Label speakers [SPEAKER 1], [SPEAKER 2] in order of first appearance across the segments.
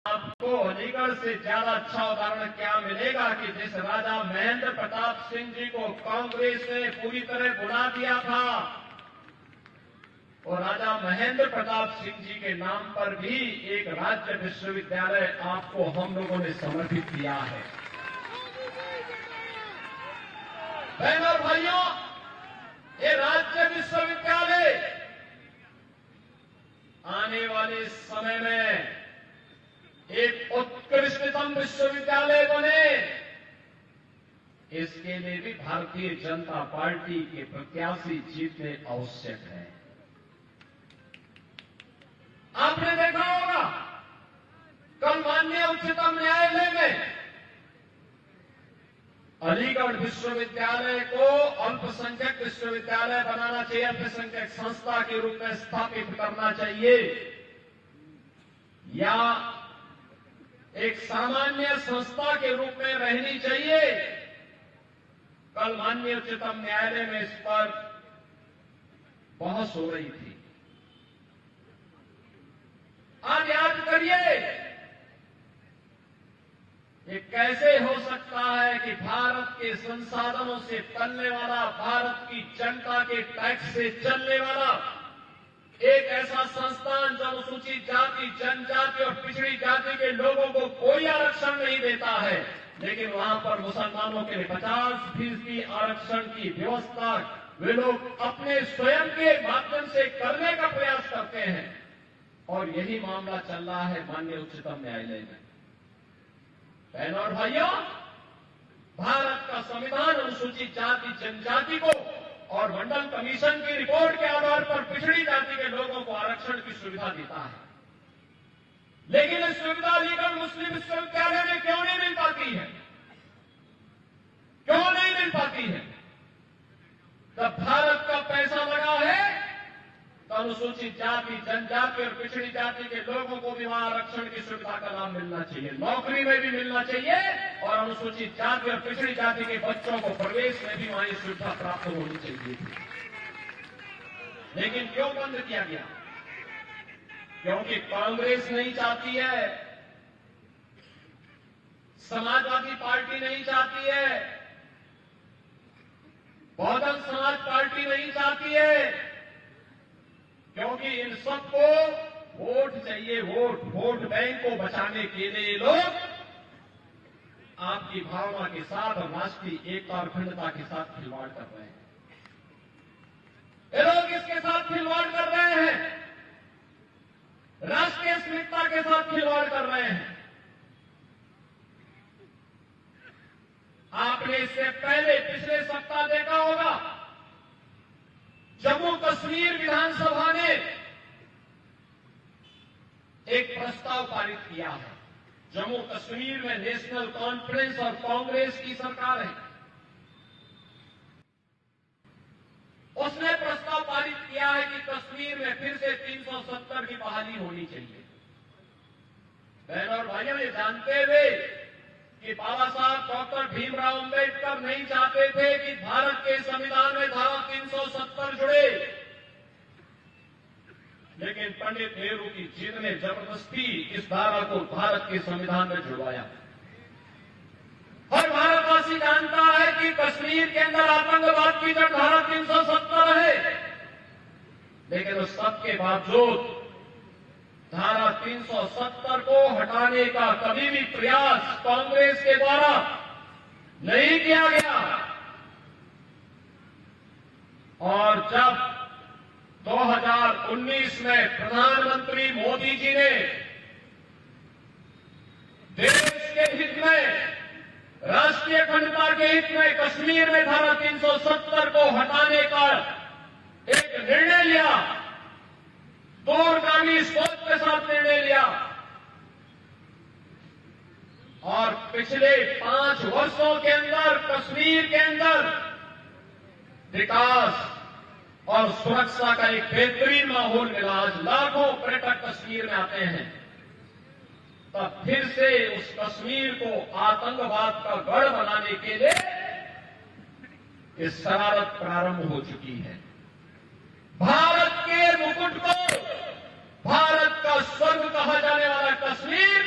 [SPEAKER 1] आपको अलीगढ़ से ज्यादा अच्छा उदाहरण क्या मिलेगा कि जिस राजा महेंद्र प्रताप सिंह जी को कांग्रेस ने पूरी तरह भुला दिया था, और राजा महेंद्र प्रताप सिंह जी के नाम पर भी एक राज्य विश्वविद्यालय आपको हम लोगों ने समर्पित किया है। बहनों और भाइयों, ये राज्य विश्वविद्यालय आने वाले समय में एक उत्कृष्टतम विश्वविद्यालय बने, इसके लिए भी भारतीय जनता पार्टी के प्रत्याशी जीतने आवश्यक है। आपने देखा होगा कल माननीय उच्चतम न्यायालय में अलीगढ़ विश्वविद्यालय को अल्पसंख्यक विश्वविद्यालय बनाना चाहिए, अल्पसंख्यक संस्था के रूप में स्थापित करना चाहिए, या एक सामान्य संस्था के रूप में रहनी चाहिए। कल माननीय उच्चतम न्यायालय में इस पर बहस हो रही थी। आज याद करिए, ये कैसे हो सकता है कि भारत के संसाधनों से पलने वाला, भारत की जनता के टैक्स से चलने वाला एक ऐसा संस्थान जो अनुसूचित जाति, जनजाति और पिछड़ी जाति के लोगों को कोई आरक्षण नहीं देता है, लेकिन वहां पर मुसलमानों के लिए 50% आरक्षण की व्यवस्था वे लोग अपने स्वयं के माध्यम से करने का प्रयास करते हैं। और यही मामला चल रहा है माननीय उच्चतम न्यायालय में। बहनों और भाइयों, भारत का संविधान अनुसूचित जाति, जनजाति को और मंडल कमीशन की रिपोर्ट के आधार पर पिछड़ी जाति के लोगों को आरक्षण की सुविधा देता है, लेकिन इस सुविधा अलीगढ़ मुस्लिम विश्वविद्यालय में क्यों नहीं मिल पाती है? क्यों नहीं मिल पाती है? जब भारत का पैसा लगा है तो अनुसूचित जाति, जनजाति और पिछड़ी जाति के लोगों को भी वहां आरक्षण की सुविधा का लाभ मिलना चाहिए, नौकरी में भी मिलना चाहिए, और अनुसूचित जाति और पिछड़ी जाति के बच्चों को प्रवेश में भी वहां ये सुविधा प्राप्त होनी चाहिए थी। लेकिन क्यों बंद किया गया? क्योंकि कांग्रेस नहीं चाहती है, समाजवादी पार्टी नहीं चाहती है, बहुजन समाज पार्टी नहीं चाहती है, क्योंकि इन सबको वोट चाहिए, वोट बैंक को बचाने के लिए लोग आपकी भावना के साथ और राष्ट्रीय एकता और अखंडता के साथ खिलवाड़ कर रहे हैं। ये लोग इसके साथ खिलवाड़ कर रहे हैं, राष्ट्रीय अस्मिता के साथ खिलवाड़ कर रहे हैं। आपने इससे पहले पिछले सप्ताह देखा होगा, जम्मू कश्मीर विधानसभा ने एक प्रस्ताव पारित किया है। जम्मू कश्मीर में नेशनल कॉन्फ्रेंस और कांग्रेस की सरकार है, उसने प्रस्ताव पारित किया है कि कश्मीर में फिर से 370 की बहाली होनी चाहिए। बहनों और भाइयों, ये जानते हुए कि बाबा साहब डॉक्टर भीमराव अंबेडकर नहीं चाहते थे कि भारत के संविधान में धारा 370 जुड़े, लेकिन पंडित नेहरू की जिद ने जबरदस्ती इस धारा को भारत के संविधान में जुड़वाया। और भारतवासी जानता है कि कश्मीर के अंदर आतंकवाद की जब धारा 370 है, लेकिन उस सब के बावजूद धारा 370 को हटाने का कभी भी प्रयास कांग्रेस के द्वारा नहीं किया गया। और जब 2019 में प्रधानमंत्री मोदी जी ने देश के हित में, राष्ट्रीय अखंडता के हित में कश्मीर में धारा 370 को हटाने का एक निर्णय लिया, दूरगामी सोच के साथ निर्णय लिया, और पिछले 5 वर्षों के अंदर कश्मीर के अंदर विकास और सुरक्षा का एक बेहतरीन माहौल मिला। आज लाखों पर्यटक कश्मीर में आते हैं। तब फिर से उस कश्मीर को आतंकवाद का गढ़ बनाने के लिए इस शरारत प्रारंभ हो चुकी है। भारत के मुकुट को, भारत का स्वर्ग कहा जाने वाला कश्मीर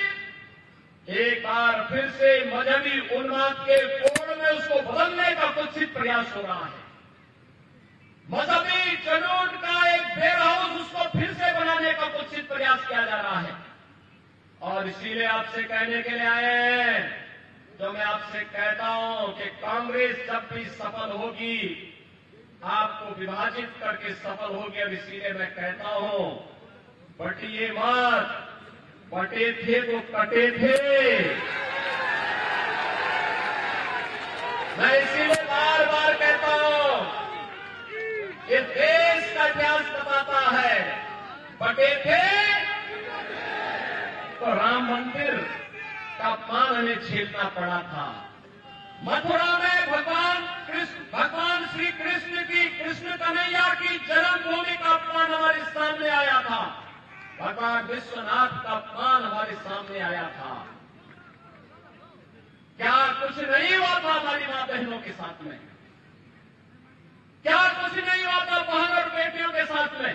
[SPEAKER 1] फिर से मजहबी उन्माद के कोड में उसको बदलने का कुत्सित प्रयास हो रहा है। मजहबी जुनून का एक बेर हाउस उसको फिर से बनाने का कुत्सित प्रयास किया जा रहा है। और इसीलिए आपसे कहने के लिए आए हैं, जो मैं आपसे कहता हूं कि कांग्रेस जब भी सफल होगी आपको विभाजित करके सफल होगी। और इसीलिए मैं कहता हूं, बटिए मत, बटे थे तो कटे थे। मैं इसीलिए बार बार कहता हूं, ये देश का इतिहास बताता है, बटे थे तो राम मंदिर का अपमान हमें झेलना पड़ा था। मथुरा में भगवान श्री कृष्ण की, कृष्ण कन्हैया की जन्मभूमि का अपमान हमारे सामने आया था। भगवान विश्वनाथ का अपमान हमारे सामने आया था। क्या कुछ नहीं हुआ था हमारी मां बहनों के साथ में? क्या कुछ नहीं हुआ था बहन और बेटियों के साथ में?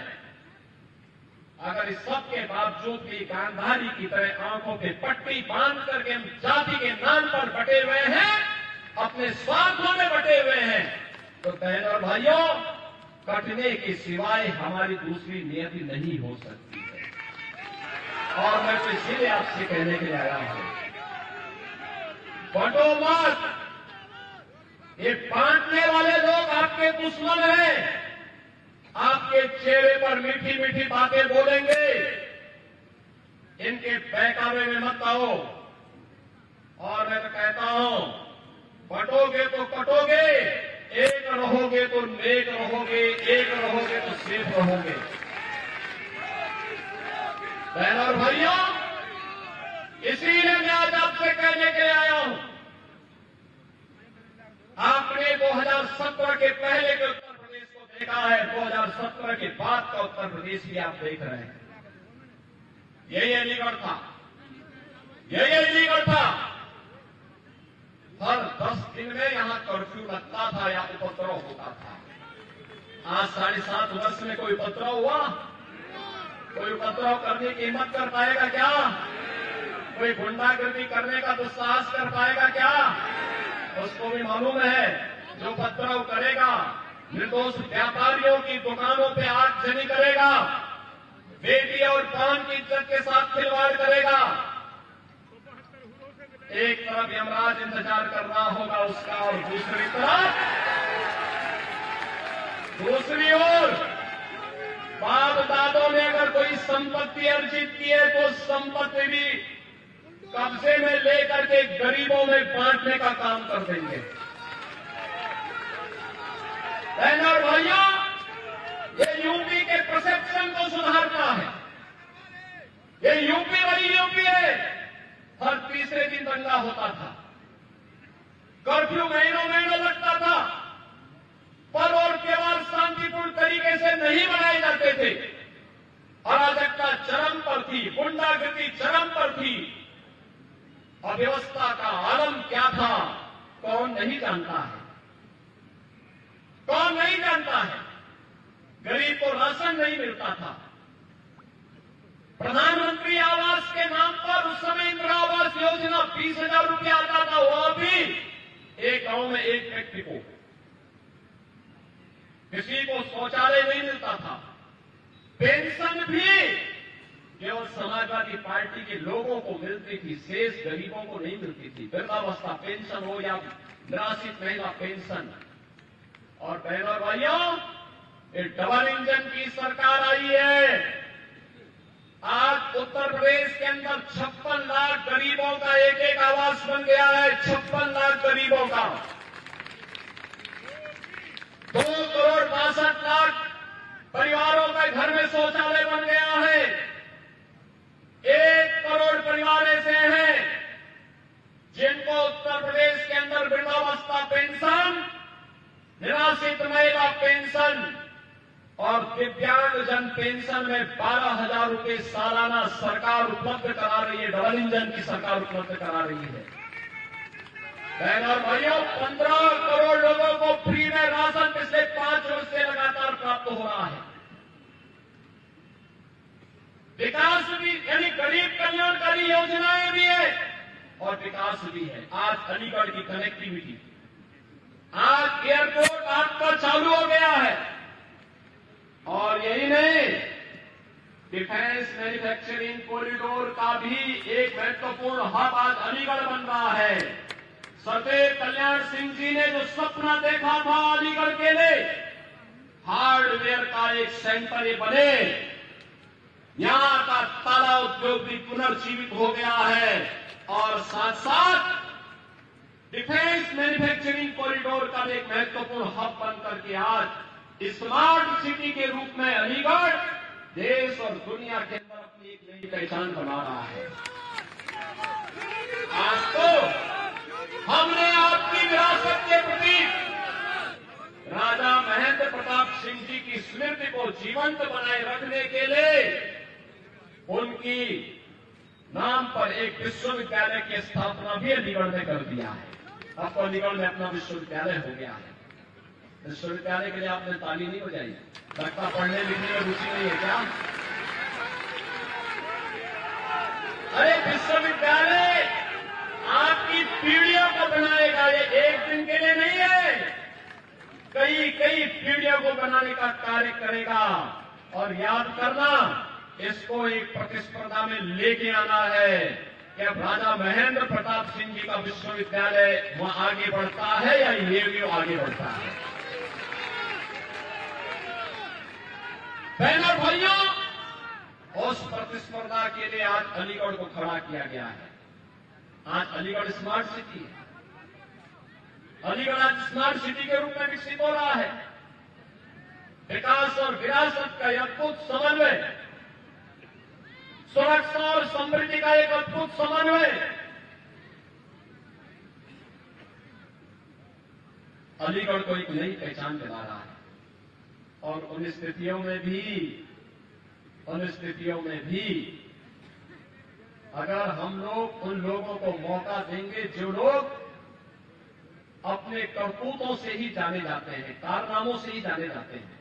[SPEAKER 1] अगर इस सब के बावजूद भी गांधारी की तरह आंखों पे पट्टी बांध करके हम जाति के नाम पर बटे हुए हैं, अपने स्वार्थों में बटे हुए हैं, तो बहनों और भाइयों, कटने के सिवाय हमारी दूसरी नियति नहीं हो सकती है। और मैं तो इसीलिए आपसे कहने के लिए आया हूं, बटो मत। ये बांटने वाले लोग आपके दुश्मन हैं। आपके चेहरे पर मीठी मीठी बातें बोलेंगे, इनके बहकावे में मत आओ। और मैं तो कहता हूं, बटोगे तो कटोगे, एक रहोगे तो नेक रहोगे, एक रहोगे तो सेफ रहोगे। बहनों और भाइयों, इसीलिए मैं आज आपसे कहने के लिए आया हूं, आपने 2017 के पहले के उत्तर प्रदेश को देखा है, 2017 के बाद का उत्तर प्रदेश भी आप देख रहे हैं। यही अलीगढ़ था, यही अलीगढ़ था। हर 10 दिन में यहां कर्फ्यू लगता था या उपद्रव होता था। आज 7.5 वर्ष में कोई उपद्रव हुआ? कोई उपद्रव करने की हिम्मत कर पाएगा क्या? कोई गुंडागर्दी करने का दुस्साहस कर पाएगा क्या? उसको भी मालूम है, जो उपद्रव करेगा, निर्दोष व्यापारियों की दुकानों पे आगजनी करेगा, बेटी और बहन की इज्जत के साथ खिलवाड़ करेगा, एक तरफ यमराज इंतजार कर रहा होगा उसका, और दूसरी ओर बाप दादों ने अगर कोई संपत्ति अर्जित की है तो संपत्ति भी कब्जे में लेकर के गरीबों में बांटने का काम कर देंगे। बहनों और भाइयों, ये यूपी के परसेप्शन को सुधारता है। ये यूपी वाली यूपी है। हर तीसरे दिन दंगा होता था, कर्फ्यू महीनों लगता था, पर्व और त्योहार शांतिपूर्ण तरीके से नहीं मनाए जाते थे। अराजकता चरम पर थी, गुंडागर्दी चरम पर थी। अव्यवस्था का आलम क्या था, कौन नहीं जानता है? कौन नहीं जानता है? गरीब को राशन नहीं मिलता था। प्रधानमंत्री आवास के नाम पर उस समय इंदिरा आवास योजना 20,000 रुपया आता था, वह भी एक गांव में एक व्यक्ति को। किसी को शौचालय नहीं मिलता था। पेंशन भी केवल समाजवादी पार्टी के लोगों को मिलती थी, शेष गरीबों को नहीं मिलती थी। वृद्धावस्था पेंशन हो या निराश्रित महिला पेंशन। और बहनों और भाइयों, ये डबल इंजन की सरकार आई है। आज उत्तर प्रदेश के अंदर 56 लाख गरीबों का एक एक आवास बन गया है। 56 लाख गरीबों का 2,62,00,000 परिवारों का घर में शौचालय बन गया है। 1 करोड़ परिवार ऐसे हैं जिनको उत्तर प्रदेश के अंदर वृद्धावस्था पेंशन, निराश्रित महिला पेंशन और दिव्यांगजन पेंशन में 12,000 रुपये सालाना सरकार उपलब्ध करा रही है। डबल इंजन की सरकार उपलब्ध करा रही है। बहनों और भाइयों, 15 करोड़ लोगों को फ्री में राशन पिछले 5 वर्ष से लगातार प्राप्त हो रहा है। विकास भी यानी गरीब कल्याणकारी योजनाएं भी है और विकास भी है। आज अलीगढ़ की कनेक्टिविटी, आज एयरपोर्ट आपका चालू हो गया है। और यही नहीं, डिफेंस मैन्युफैक्चरिंग कॉरिडोर का भी एक महत्वपूर्ण हब आज अलीगढ़ बन रहा है। सरदेव कल्याण सिंह जी ने जो सपना देखा था अलीगढ़ के लिए, हार्डवेयर का एक सेंटर ये बने, यहां का ताला उद्योग भी पुनर्जीवित हो गया है और साथ साथ डिफेंस मैन्युफैक्चरिंग कॉरिडोर का एक महत्वपूर्ण हब बनकर के आज स्मार्ट सिटी के रूप में अलीगढ़ देश और दुनिया के अंदर अपनी एक नई पहचान बना रहा है। आज तो हमने आपकी विरासत के प्रति राजा महेंद्र प्रताप सिंह जी की स्मृति को जीवंत बनाए रखने के लिए उनकी नाम पर एक विश्वविद्यालय की स्थापना भी अलीगढ़ में कर दिया है। अब तो अलीगढ़ में अपना विश्वविद्यालय हो गया है। विश्वविद्यालय के लिए आपने ताली नहीं बजाई, लगता पढ़ने लिखने में रुचि नहीं है क्या? अरे विश्वविद्यालय आपकी पीढ़ियों को बनाएगा, ये एक दिन के लिए नहीं है, कई कई पीढ़ियों को बनाने का कार्य करेगा। और याद करना, इसको एक प्रतिस्पर्धा में लेके आना है कि अब राजा महेंद्र प्रताप सिंह जी का विश्वविद्यालय वहां आगे बढ़ता है या ये भी आगे बढ़ता है। बहनों भाइयों, उस प्रतिस्पर्धा के लिए आज अलीगढ़ को खड़ा किया गया है। आज अलीगढ़ स्मार्ट सिटी है। अलीगढ़ आज स्मार्ट सिटी के रूप में विकसित हो रहा है। विकास और विरासत का अद्भुत समन्वय, सुरक्षा और समृद्धि का एक अद्भुत समन्वय अलीगढ़ को एक नई पहचान दिला रहा है। और उन स्थितियों में भी अगर हम लोग उन लोगों को मौका देंगे जो लोग अपने करतूतों से ही जाने जाते हैं, कारनामों से ही जाने जाते हैं,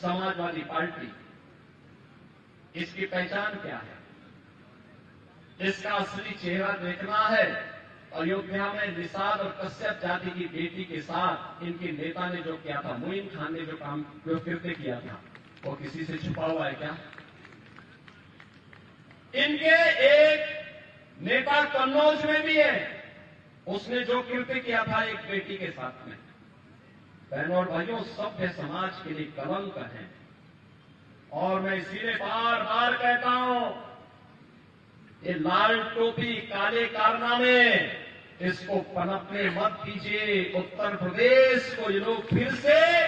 [SPEAKER 1] समाजवादी पार्टी, इसकी पहचान क्या है? इसका असली चेहरा देखना है। अयोध्या में निषाद और कश्यप जाति की बेटी के साथ इनके नेता ने जो किया था, मोइन खान ने जो कृत्य किया था, वो किसी से छुपा हुआ है क्या? इनके एक नेता कन्नौज में भी है, उसने जो कृत्य किया था एक बेटी के साथ में। बहनों और भाइयों, सभ्य समाज के लिए कलंक है। और मैं इसीलिए बार बार कहता हूं, ये लाल टोपी काले कारनामे, इसको पनपने मत दीजिए। उत्तर प्रदेश को ये लोग फिर से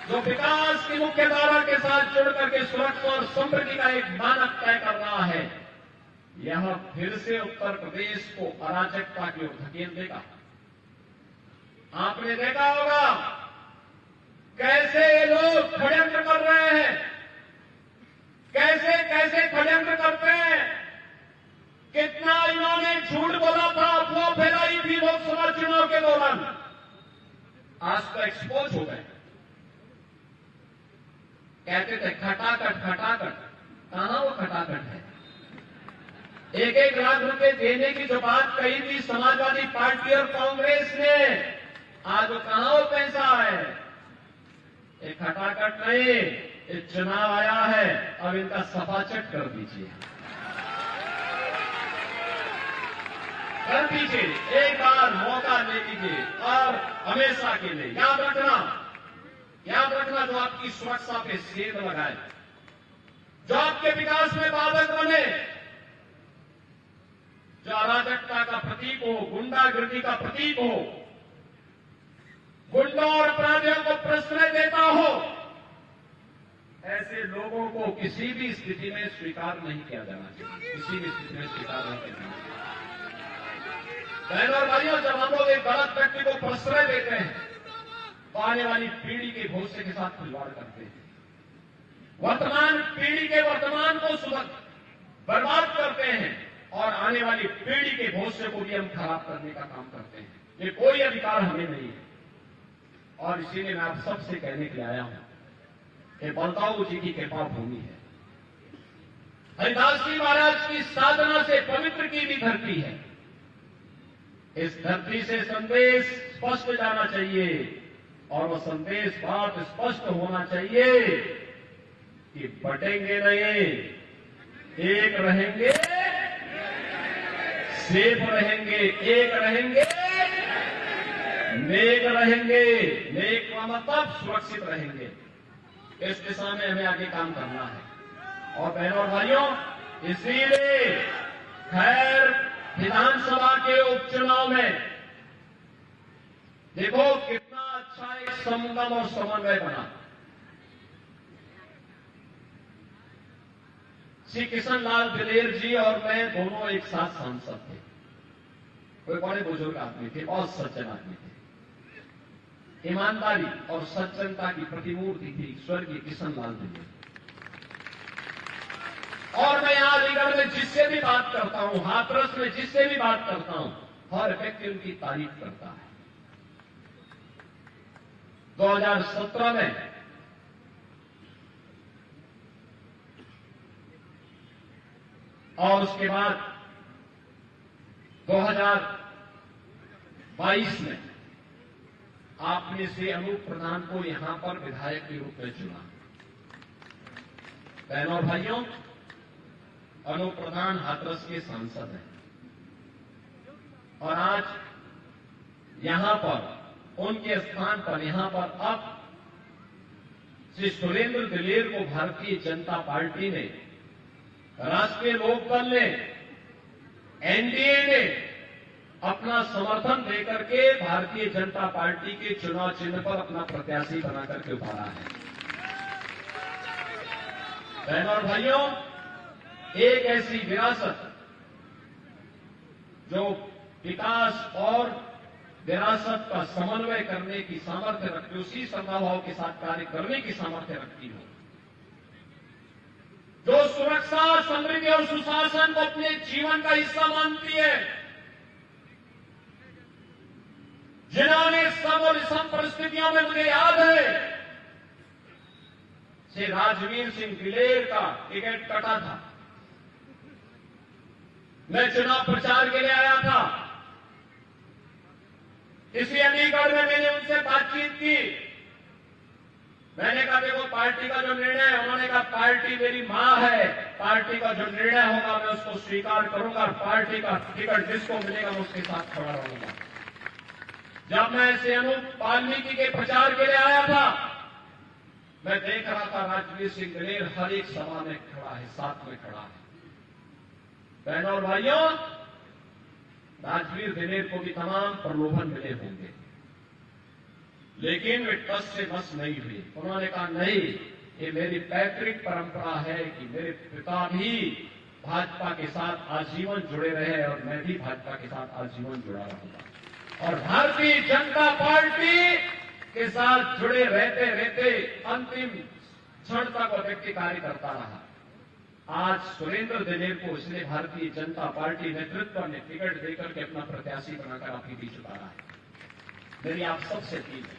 [SPEAKER 1] जो विकास की मुख्य धारा के साथ जुड़ करके सुरक्षा और समृद्धि का एक मानक तय कर रहा है, यह फिर से उत्तर प्रदेश को अराजकता की ओर धकेल देगा। आपने देखा होगा कैसे ये लोग षड्यंत्र कर रहे हैं, कैसे कैसे षड्यंत्र करते हैं। कितना इन्होंने झूठ बोला था, अफवाह फैलाई थी लोकसभा चुनाव के दौरान, आज तो एक्सपोज हो गए। कहते थे खटाखट खटाखट, कहां वो खटाखट है? 1-1 लाख रुपए देने की जो बात कही थी समाजवादी पार्टी और कांग्रेस ने, आज वो कहां वो पैसा है? ये खटाखट नहीं, ये चुनाव आया है, अब इनका सफाचट कर दीजिए, कर दीजिए, एक बार मौका दे दीजिए। और हमेशा के लिए याद रखना, जो आपकी सुरक्षा पे सेंध लगाए, जो आपके विकास में बाधक बने, जो अराजकता का प्रतीक हो, गुंडागिर्दी का प्रतीक हो, गुंडों और अपराधियों को प्रश्रय देता हो, ऐसे लोगों को किसी भी स्थिति में स्वीकार नहीं किया जाना चाहिए, किसी भी स्थिति में स्वीकार नहीं किया जाना चाहिए। बहनों और भाइयों, जब हम लोग एक गलत व्यक्ति को प्रश्रय देते हैं तो आने वाली पीढ़ी के भविष्य के साथ खिलवाड़ करते हैं, वर्तमान पीढ़ी के वर्तमान को बर्बाद करते हैं और आने वाली पीढ़ी के भविष्य को भी हम खराब करने का काम करते हैं। ये कोई अधिकार हमें नहीं है। और इसीलिए मैं आप सबसे कहने के लिए आया हूं कि बलदाऊ जी की कृपा भूमि है। हरिदास जी महाराज की साधना से पवित्र की भी धरती है। इस धरती से संदेश स्पष्ट जाना चाहिए और वो संदेश बहुत स्पष्ट होना चाहिए कि बटेंगे नहीं, एक रहेंगे, सेफ रहेंगे, एक रहेंगे, नेक रहेंगे। नेक का मतलब सुरक्षित रहेंगे। इस दिशा में हमें आगे काम करना है। और बहनों और भाइयों, इसीलिए खैर विधानसभा के उपचुनाव में देखो कितना अच्छा एक संगम और समन्वय बना। श्री किशन लाल दिलेर जी और मैं दोनों एक साथ सांसद थे। कोई बड़े बुजुर्ग आदमी थे, बहुत सज्जन आदमी थे। ईमानदारी और सज्जनता की प्रतिमूर्ति थी स्वर्गीय किशन लाल दिलेर। और मैं यहां अलीगढ़ में जिससे भी बात करता हूं, हाथरस में जिससे भी बात करता हूं, हर व्यक्ति उनकी तारीफ करता है। 2017 में और उसके बाद 2022 में आपने से अनूप प्रधान को यहां पर विधायक के रूप में चुना। बहनों और भाइयों, अनूप प्रधान हाथरस के सांसद हैं और आज यहां पर उनके स्थान पर यहां पर अब श्री सुरेंद्र दिलेर को भारतीय जनता पार्टी ने, राष्ट्रीय लोकदल ने, एनडीए ने अपना समर्थन देकर के भारतीय जनता पार्टी के चुनाव चिन्ह पर अपना प्रत्याशी बनाकर के उतारा है। बहनों और भाइयों, एक ऐसी विरासत जो विकास और विरासत का समन्वय करने की सामर्थ्य रखती, उसी समभाव के साथ कार्य करने की सामर्थ्य रखती हो, जो सुरक्षा, समृद्धि और सुशासन को अपने जीवन का हिस्सा मानती है, जिन्होंने सब और सम परिस्थितियों में, मुझे याद है श्री राजवीर सिंह दिलेर का टिकट कटा था। मैं चुनाव प्रचार के लिए आया था। इसी अलीगढ़ में मैंने उनसे बातचीत की। मैंने कहा देखो पार्टी का जो निर्णय है, उन्होंने कहा पार्टी मेरी मां है, पार्टी का जो निर्णय होगा मैं उसको स्वीकार करूंगा, पार्टी का टिकट जिसको मिलेगा मैं उसके साथ खड़ा रहूंगा। जब मैं से अनूप वाल्मीकि के प्रचार के लिए आया था, मैं देख रहा था राजवीर सिंह दिलेर हर एक सभा में खड़ा है, साथ में खड़ा है। बहनों और भाइयों, राजवीर दिलेर को भी तमाम प्रलोभन मिले होंगे, लेकिन वे टस से बस नहीं हुए। उन्होंने कहा नहीं, ये मेरी पैतृक परंपरा है कि मेरे पिता भी भाजपा के साथ आजीवन जुड़े रहे और मैं भी भाजपा के साथ आजीवन जुड़ा रहूंगा। और भारतीय जनता पार्टी के साथ जुड़े रहते रहते अंतिम क्षण तक व्यक्ति कार्य करता रहा। आज सुरेंद्र दिलेर को इसलिए भारतीय जनता पार्टी नेतृत्व ने टिकट देकर के अपना प्रत्याशी बनाकर आपके बीच उतारा है। मेरी आप सबसे अपील है,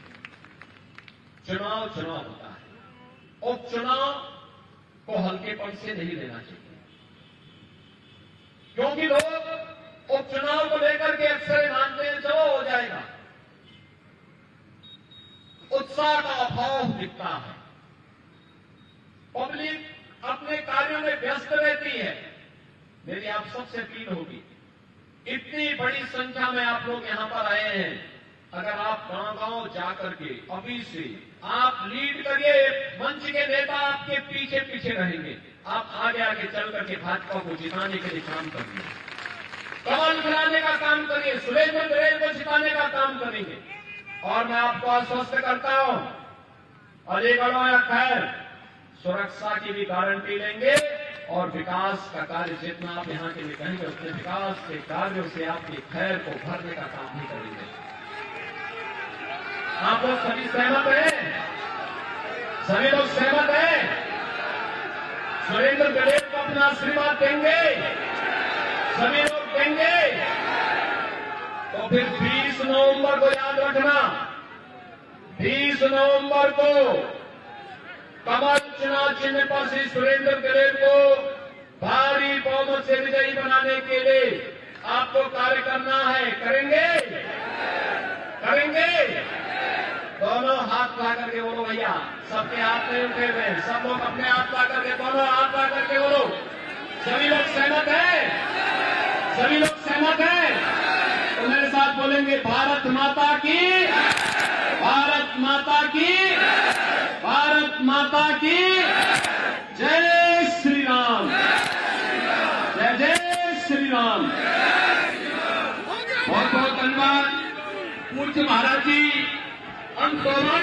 [SPEAKER 1] चुनाव होता है, उपचुनाव को हल्केपन से नहीं लेना चाहिए, क्योंकि लोग उपचुनाव को लेकर के अक्सर मानते हैं चलो हो जाएगा, उत्साह का अभाव दिखता है, पब्लिक अपने कार्यों में व्यस्त रहती है। मेरी आप सबसे अपील होगी, इतनी बड़ी संख्या में आप लोग यहां पर आए हैं, अगर आप गांव-गांव जाकर के अभी से आप लीड करिए, मंच के नेता आपके पीछे पीछे रहेंगे, आप आगे आगे चल करके भाजपा को जिताने के लिए काम करिए, कमल खिलाने का काम करिए, सुरेंद्र दिलेर को जिताने का काम करेंगे। और मैं आपको आश्वस्त करता हूं, अलीगढ़ या खैर सुरक्षा की भी गारंटी लेंगे और विकास का कार्य जितना आप यहां के लिए कहेंगे उतने विकास के कार्यों से आपके खैर को भरने का काम भी करेंगे। आप लोग सभी सहमत हैं? सभी लोग सहमत हैं? सुरेंद्र दिलेर को अपना आशीर्वाद देंगे? सभी लोग देंगे? तो फिर 20 नवंबर को याद रखना, 20 नवंबर को कमल चुनाव चिन्ह पर श्री सुरेंद्र दिलेर को भारी बहुमत से विजयी बनाने के लिए आपको कार्य करना है। करेंगे? करेंगे? दोनों हाथ ला करके बोलो भैया, सबके हाथ नहीं उठे हुए, सब लोग अपने हाथ ला करके, दोनों हाथ ला करके बोलो। सभी लोग सहमत हैं? सभी लोग सहमत हैं? तो मेरे साथ बोलेंगे, भारत माता की, भारत माता की, भारत माता की जय श्री राम, जय जय श्री राम। बहुत बहुत धन्यवाद पूज्य महाराज जी। हम दोनों